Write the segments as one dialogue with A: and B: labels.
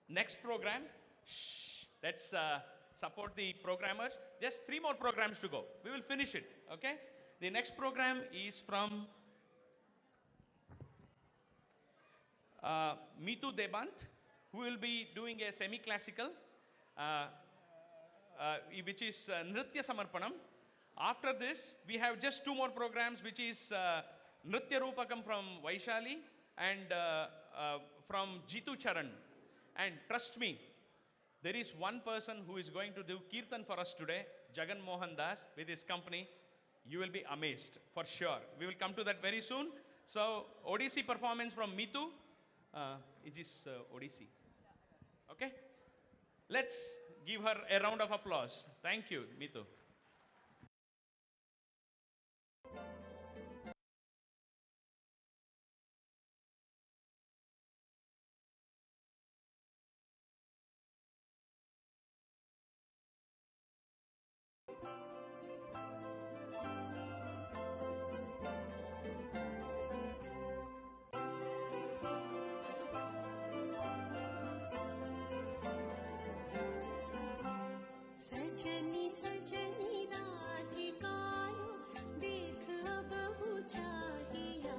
A: Next program, shh, let's support the programmers. Just 3 more programs to go. We will finish it, okay? The next program is from Mitu Debant, who will be doing a semi-classical, which is Nritya Samarpanam. After this, we have just 2 more programs, which is Nritya Rupakam from Vaishali and from Jitu Charan. And trust me, there is one person who is going to do Kirtan for us today, Jagan Mohan Das, with his company. You will be amazed, for sure. We will come to that very soon. So, Odissi performance from Mitu. It is Odissi. Okay? Let's give her a round of applause. Thank you, Mitu.
B: सजनी सजनी राधिकालो देख बहु चाहिया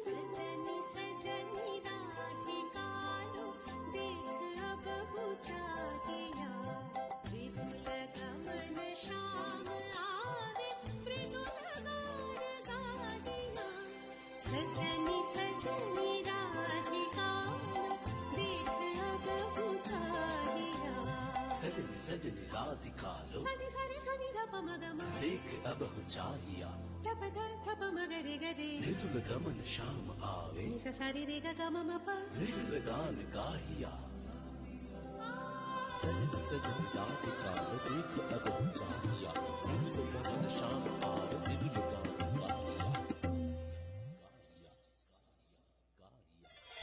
B: सजनी सजनी राधिकालो देख बहु चाहिया विपुल गमन श्याम आवे मृदुल गान गादिया सजनी सजनी राधिकालो देख बहु चाहिया
C: सजनी सजनी राधिकालो
B: सनी सनी सनी ध प म ग म
C: देख अब हो चाहिया
B: ध प ध ध प म ग रे ग रे
C: मृदुल गमन श्याम आवे
B: नि सा सा रे रे ग ग म म प
C: मृदुल गान गाहिया सजनी सजनी राधिकालो देख अब हो चाहिया मृदुल गमन श्याम आवे मृदुल गान गाहिया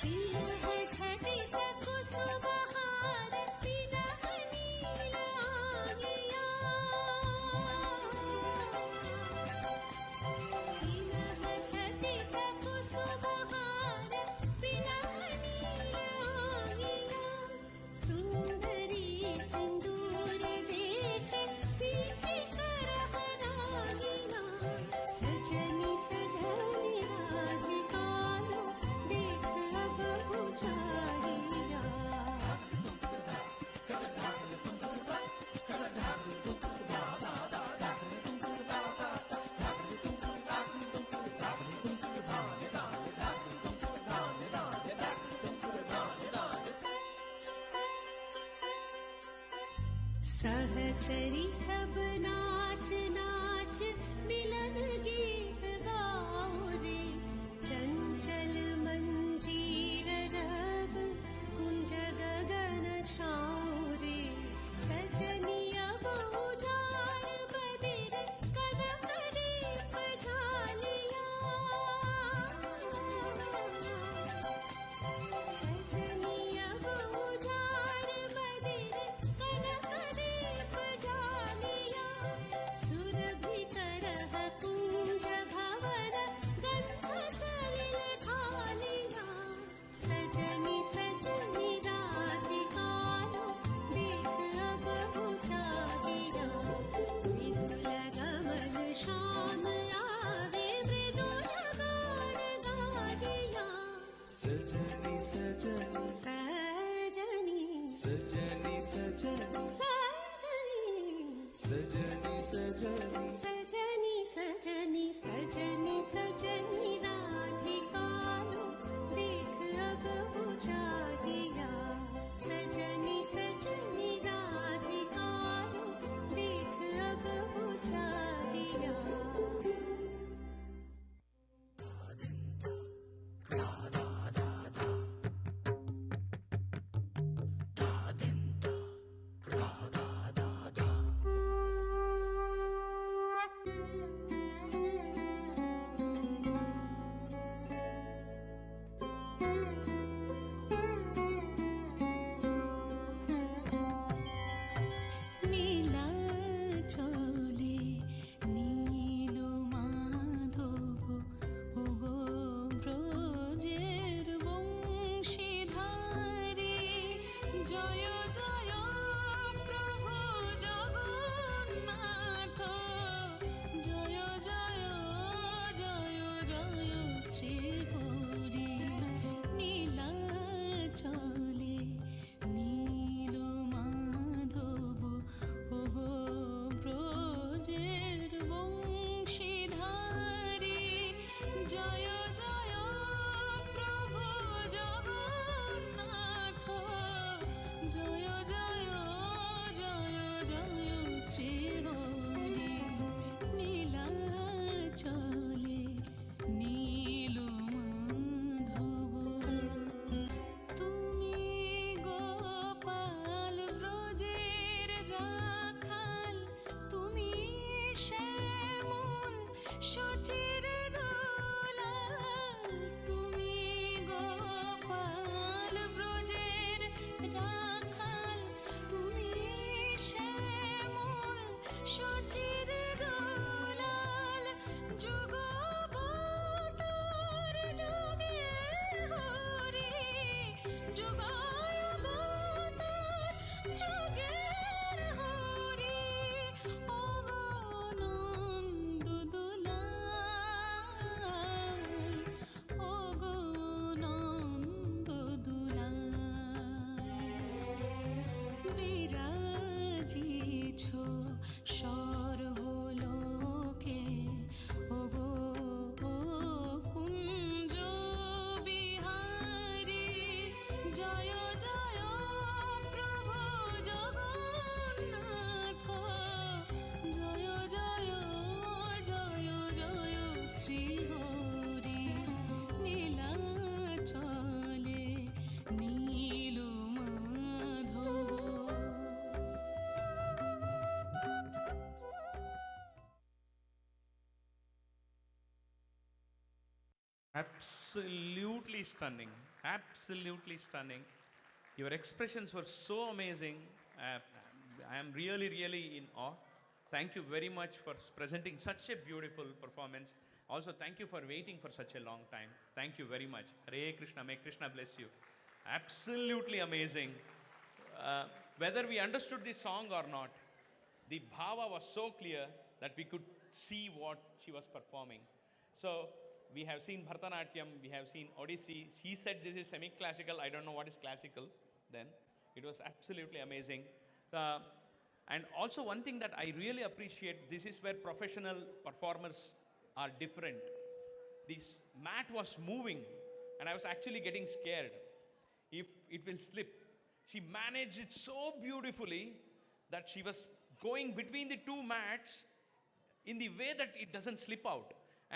B: पीलह घटित कुसुमहार पिनह नील आगिया पीलह घटित कुसुमहार पिनह नील आगिया सुंदरी सिंदूर देख सीखी करह रागिया सजनी सजनी राधिकालो देख अब हो चाहिया सहचरी सब नाच नाच मिलन गीत गाओ रे चंचल मंजीर रब कुंज गगन छाओ रे सजनी अब उजाड़ बदिर कनक दीप झालिया सजनी अब उजाड़ बदिर कनक दीप झालिया सुरभि करह कुंज भवर गंध सलिल ढालिया सजनी सजनी राधिकालो देख अब हो चाहिया मृदुल गमन श्याम आवे मृदुल गान गादिया
C: सजनी सजनी
B: सजनी
C: सजनी सजनी
B: सजनी
C: सजनी सजनी
B: सजनी सजनी सजनी सजनी राधिकालो देख अब हो चाहिया सजनी सजनी राधिकालो देख अब हो चाहिया সাজিয়েছো সর্বলোকে ওগো ও কুঞ্জ বিহারী জয় জয় প্রভু জগন্নাথ জয় জয় জয় জয় শ্রী হরি নীলাচলে নীল Madhav.
A: Absolutely stunning. Absolutely stunning. Your expressions were so amazing. I am really, really in awe. Thank you very much for presenting such a beautiful performance. Also, thank you for waiting for such a long time. Thank you very much. Hare Krishna. May Krishna bless you. Absolutely amazing. Whether we understood this song or not, the bhava was so clear that we could see what she was performing. So we have seen Bharatanatyam, we have seen Odissi. She said this is semi-classical. I don't know what is classical then. It was absolutely amazing. And also one thing that I really appreciate, this is where professional performers are different. This mat was moving and I was actually getting scared if it will slip. She managed it so beautifully that she was going between the two mats in the way that it doesn't slip out.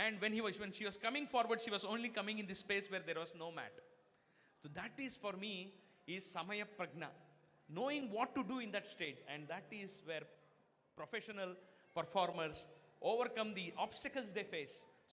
A: And when she was coming forward, she was only coming in the space where there was no mat. So that is for me is samaya pragna, knowing what to do in that stage, and that is where professional performers overcome the obstacles they face